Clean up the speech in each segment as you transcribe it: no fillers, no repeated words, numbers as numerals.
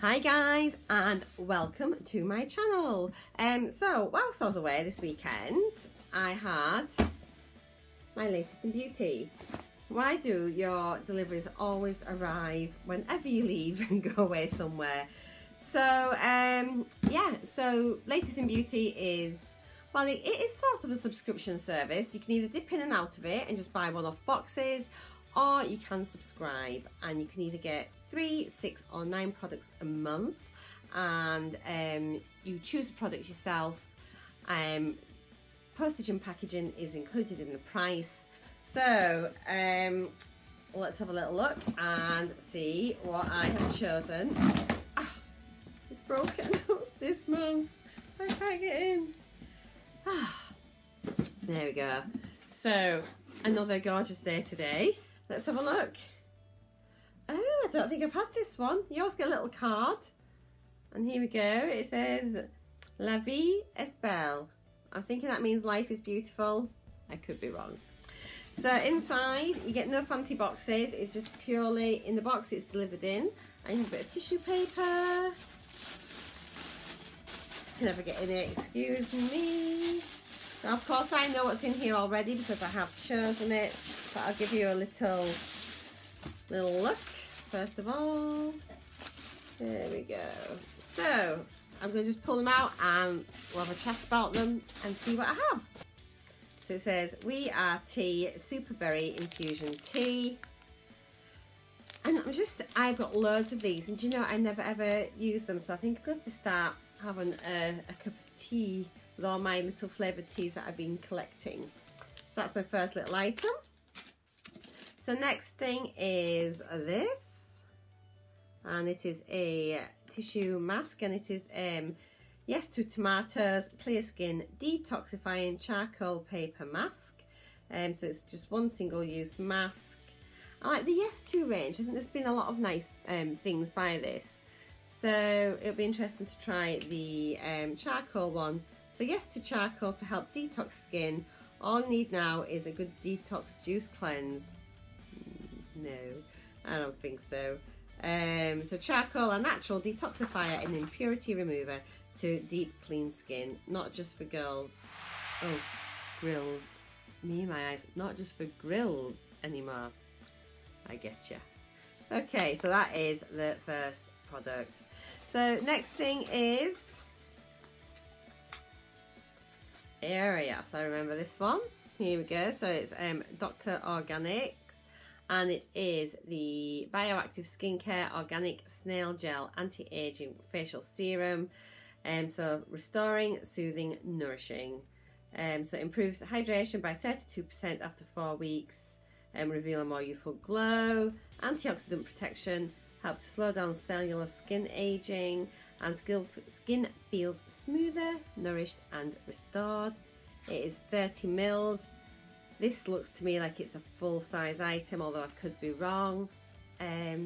Hi guys and welcome to my channel. So whilst I was away this weekend, I had my latest in beauty. Why do your deliveries always arrive whenever you leave and go away somewhere? So yeah, so latest in beauty is, well, it is sort of a subscription service. You can either dip in and out of it and just buy one-off boxes, or you can subscribe and you can either get 3, 6 or 9 products a month, and you choose the products yourself. Postage and packaging is included in the price. So let's have a little look and see what I have chosen. Ah, it's broken this month. I can't get in. Ah, there we go. So another gorgeous day today. Let's have a look. Oh, I don't think I've had this one. You always get a little card. And here we go. It says, La vie est belle. I'm thinking that means life is beautiful. I could be wrong. So inside, you get no fancy boxes. It's just purely in the box it's delivered in. And you have a bit of tissue paper. Can never get in it, excuse me. Now, of course, I know what's in here already because I have chosen it. But I'll give you a little look. First of all, there we go. So I'm going to just pull them out and we'll have a chat about them and see what I have. So it says, We Are Tea Super Berry Infusion Tea. And I've got loads of these, and do you know, I never ever use them, so I think I'm going to start having a cup of tea with all my little flavoured teas that I've been collecting. So that's my first little item. So next thing is this, and it is a tissue mask, and it is Yes to Tomatoes Clear Skin Detoxifying Charcoal Paper Mask. So it's just one single use mask. I like the Yes to range. I think there's been a lot of nice things by this. So it'll be interesting to try the charcoal one. So Yes to Charcoal to help detox skin. All you need now is a good detox juice cleanse. No, I don't think so. So charcoal, a natural detoxifier and impurity remover to deep clean skin, not just for girls. Oh, grills. Me and my eyes, not just for grills anymore. I get you. Okay, so that is the first product. So next thing is Yes, I remember this one. Here we go. So it's Dr. Organics, and it is the Bioactive Skincare Organic Snail Gel Anti-Aging Facial Serum. So restoring, soothing, nourishing. So it improves hydration by 32% after 4 weeks, reveal a more youthful glow, antioxidant protection, help to slow down cellular skin aging, and skin feels smoother, nourished and restored. It is 30 mils. This looks to me like it's a full-size item, although I could be wrong. I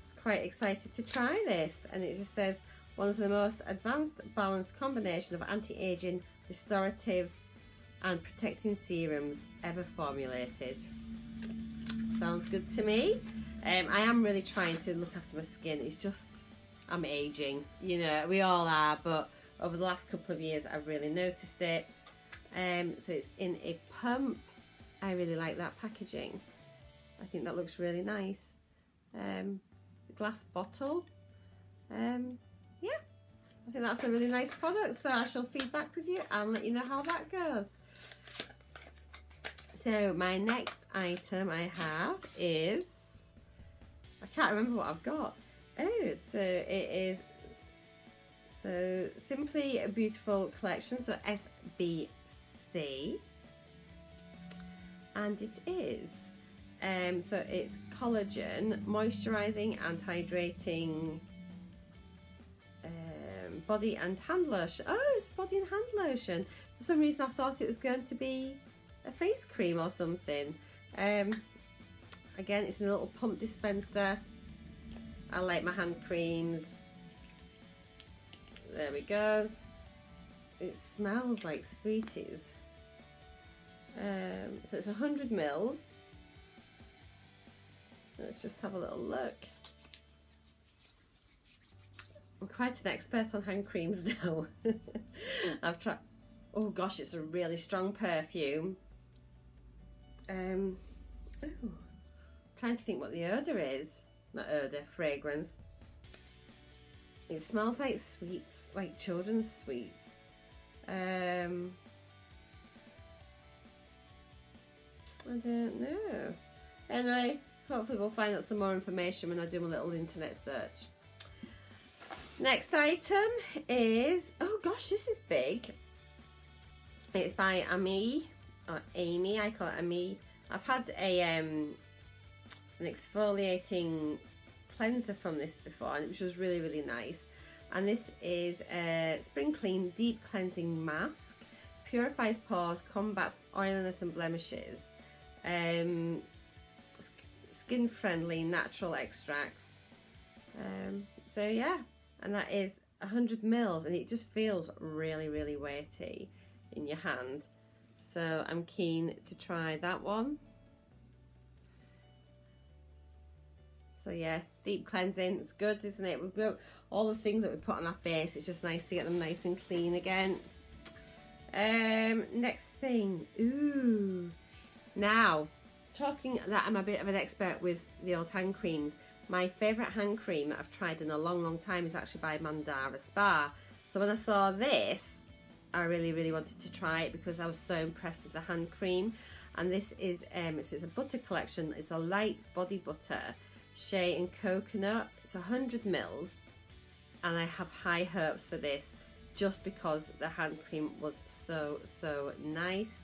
was quite excited to try this, and it just says, one of the most advanced balanced combination of anti-aging, restorative and protecting serums ever formulated. Sounds good to me. I am really trying to look after my skin. It's just, I'm aging, you know, we all are, but over the last couple of years I've really noticed it. So it's in a pump. I really like that packaging. I think that looks really nice. The glass bottle. Yeah, I think that's a really nice product, so I shall feed back with you and let you know how that goes. So my next item I have is, I can't remember what I've got. Oh, so it is, so Simply a Beautiful Collection, so SBC, and it is, so it's collagen, moisturising and hydrating body and hand lotion. Oh, it's body and hand lotion. For some reason I thought it was going to be a face cream or something. Again, it's in a little pump dispenser. I like my hand creams. There we go. It smells like sweeties. So it's 100 mils. Let's just have a little look. I'm quite an expert on hand creams now. I've tried, oh gosh, it's a really strong perfume. Ooh, trying to think what the odour is. Not odour, fragrance. It smells like sweets, like children's sweets. I don't know. Anyway, hopefully we'll find out some more information when I do my little internet search. Next item is, oh gosh, this is big. It's by Amy, or Amy, I call it Amy. I've had a an exfoliating cleanser from this before, which was really, really nice. And this is a Spring Clean Deep Cleansing Mask. Purifies pores, combats oiliness and blemishes. Skin friendly natural extracts. So yeah, and that is 100 mils, and it just feels really, really weighty in your hand. So I'm keen to try that one. So yeah, deep cleansing, it's good, isn't it? We've got all the things that we put on our face, it's just nice to get them nice and clean again. Next thing, ooh. Now, talking that I'm a bit of an expert with the old hand creams, my favourite hand cream that I've tried in a long, long time is actually by Mandara Spa. So when I saw this, I really, really wanted to try it because I was so impressed with the hand cream. And this is, it's a butter collection. It's a light body butter, shea and coconut. It's 100 mils, and I have high hopes for this just because the hand cream was so, so nice.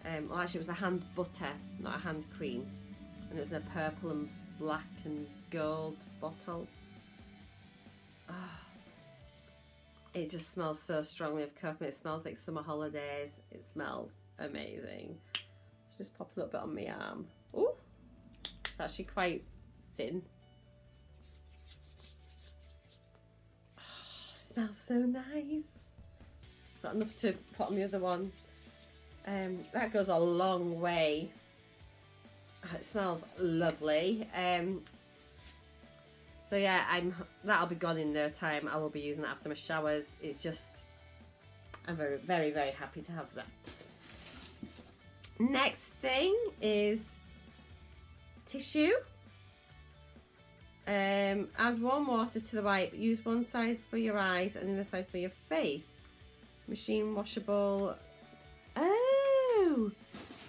Well, actually it was a hand butter, not a hand cream, and it was in a purple and black and gold bottle. Oh, it just smells so strongly of coconut. It smells like summer holidays. It smells amazing. Just pop a little bit on my arm. Oh, it's actually quite thin. Oh, it smells so nice. Not enough to put on the other one. That goes a long way. Oh, it smells lovely. So yeah, that'll be gone in no time. I will be using it after my showers. It's just, I'm very, very, very happy to have that. Next thing is tissue. Add warm water to the wipe. Use one side for your eyes and the other side for your face. Machine washable. Oh,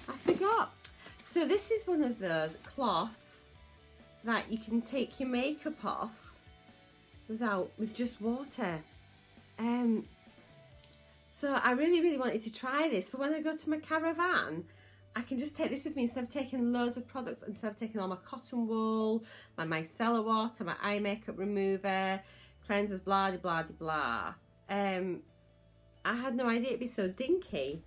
I forgot. So this is one of those cloths that you can take your makeup off with just water. So I really, really wanted to try this for when I go to my caravan. I can just take this with me instead of taking loads of products, instead of taking all my cotton wool, my micellar water, my eye makeup remover, cleansers, blah, blah, blah, blah. I had no idea it'd be so dinky.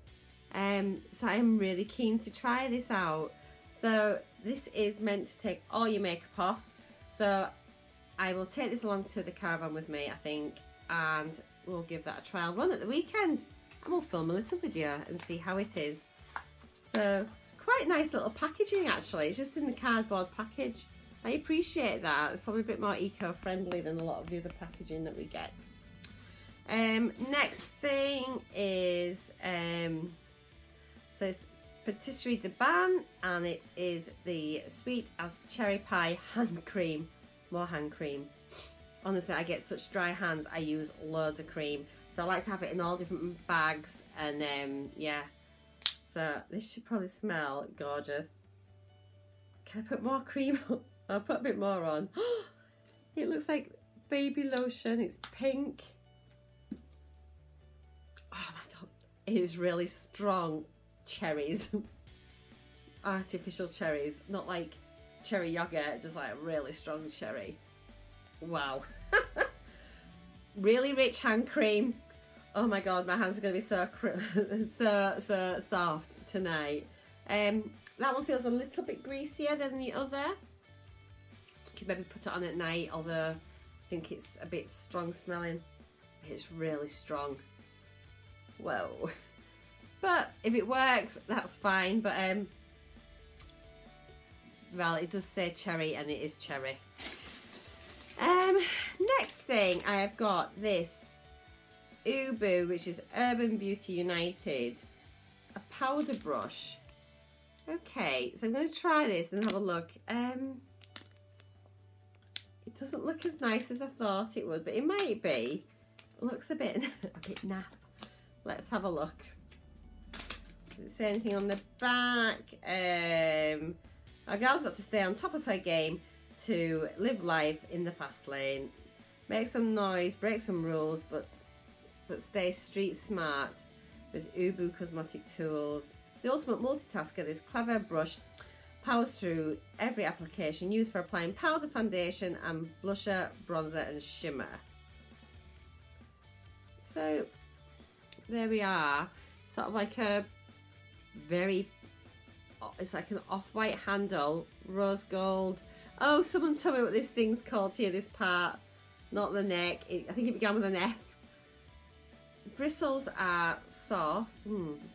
So I'm really keen to try this out. So this is meant to take all your makeup off. So I will take this along to the caravan with me, I think, and we'll give that a trial run at the weekend. And we'll film a little video and see how it is. So quite nice little packaging actually. It's just in the cardboard package. I appreciate that. It's probably a bit more eco-friendly than a lot of the other packaging that we get. Next thing is so it's Patisserie de Ban, and it is the Sweet as Cherry Pie hand cream. More hand cream. Honestly, I get such dry hands, I use loads of cream. So I like to have it in all different bags, and yeah. So this should probably smell gorgeous. Can I put more cream on? I'll put a bit more on. It looks like baby lotion. It's pink. Oh my god. It is really strong cherries. Artificial cherries. Not like cherry yogurt, just like a really strong cherry. Wow. Really rich hand cream. Oh my god, my hands are going to be so soft tonight. That one feels a little bit greasier than the other. You could maybe put it on at night, although I think it's a bit strong smelling. It's really strong. Whoa. But if it works, that's fine. But well, it does say cherry, and it is cherry. Next thing, I have got this Ubu, which is Urban Beauty United, a powder brush. Okay, so I'm going to try this and have a look. It doesn't look as nice as I thought it would, but it might be. It looks a bit naff. Let's have a look. Does it say anything on the back? Our girl's got to stay on top of her game to live life in the fast lane. Make some noise, break some rules, but stay street smart with Ubu cosmetic tools. The ultimate multitasker, this clever brush powers through every application used for applying powder, foundation and blusher, bronzer and shimmer. So there we are, sort of like a very, it's like an off-white handle, rose gold. Oh, someone told me what this thing's called here, this part, not the neck. I think it began with an F. Bristles are soft.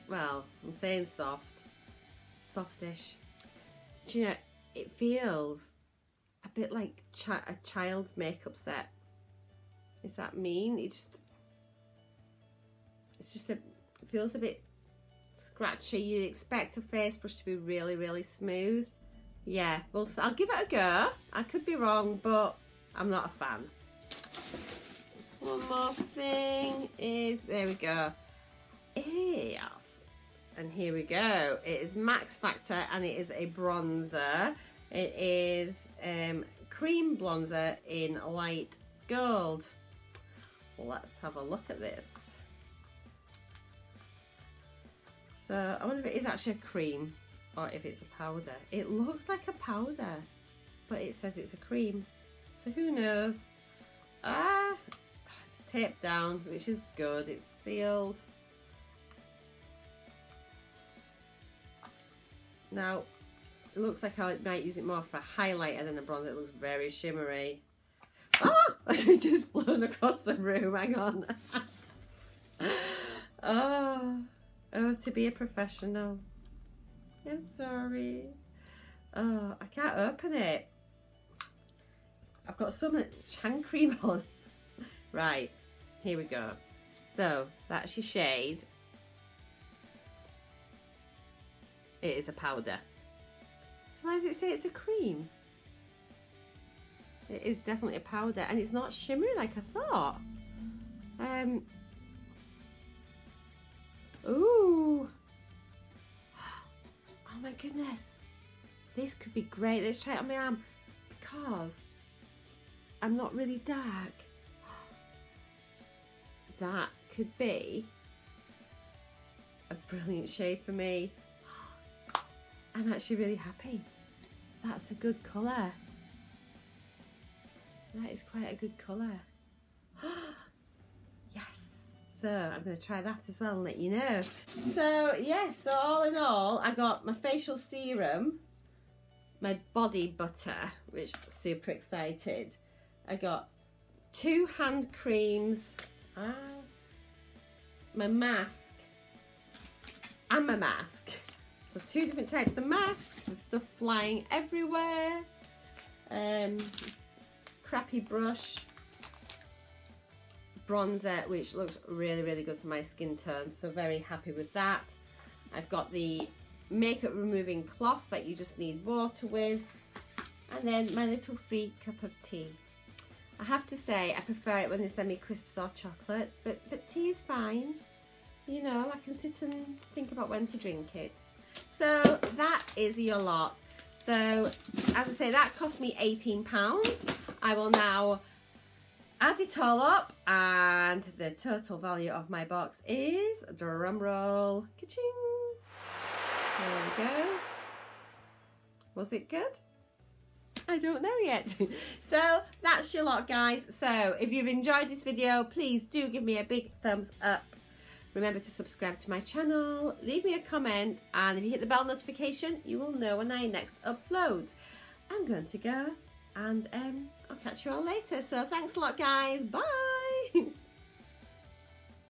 Well, I'm saying soft. Softish. Do you know, it feels a bit like a child's makeup set. Is that mean? It feels a bit scratchy. You'd expect a face brush to be really, really smooth. Yeah, well, I'll give it a go. I could be wrong, but I'm not a fan. One more thing is, there we go. Yes. And here we go. It is Max Factor and it is a bronzer. It is cream bronzer in light gold. Let's have a look at this. So I wonder if it is actually a cream or if it's a powder. It looks like a powder, but it says it's a cream. So who knows? It's taped down, which is good. It's sealed. Now, it looks like I might use it more for a highlighter than a bronzer. It looks very shimmery. Ah! I just flown across the room. Hang on. Oh, to be a professional. I'm sorry. Oh, I can't open it. I've got so much hand cream on. Right, here we go. So, that's your shade. It is a powder. So why does it say it's a cream? It is definitely a powder, and it's not shimmery like I thought. Ooh. Oh my goodness. This could be great. Let's try it on my arm because I'm not really dark. That could be a brilliant shade for me. I'm actually really happy. That's a good colour. That is quite a good colour. Yes. So I'm going to try that as well and let you know. So yes, so all in all, I got my facial serum, my body butter, which super excited. I got 2 hand creams, my mask, and my mask. So 2 different types of masks, and stuff flying everywhere. Crappy brush, bronzer, which looks really, really good for my skin tone. So very happy with that. I've got the makeup removing cloth that you just need water with. And then my little free cup of tea. I have to say, I prefer it when they send me crisps or chocolate, but tea is fine. You know, I can sit and think about when to drink it. So that is your lot. So as I say, that cost me £18. I will now add it all up, and the total value of my box is, drum roll, ka-ching. There we go. Was it good? I don't know yet. So that's your lot, guys. So if you've enjoyed this video, please do give me a big thumbs up. Remember to subscribe to my channel, leave me a comment, and if you hit the bell notification, you will know when I next upload. I'm going to go, and I'll catch you all later. So thanks a lot, guys. Bye.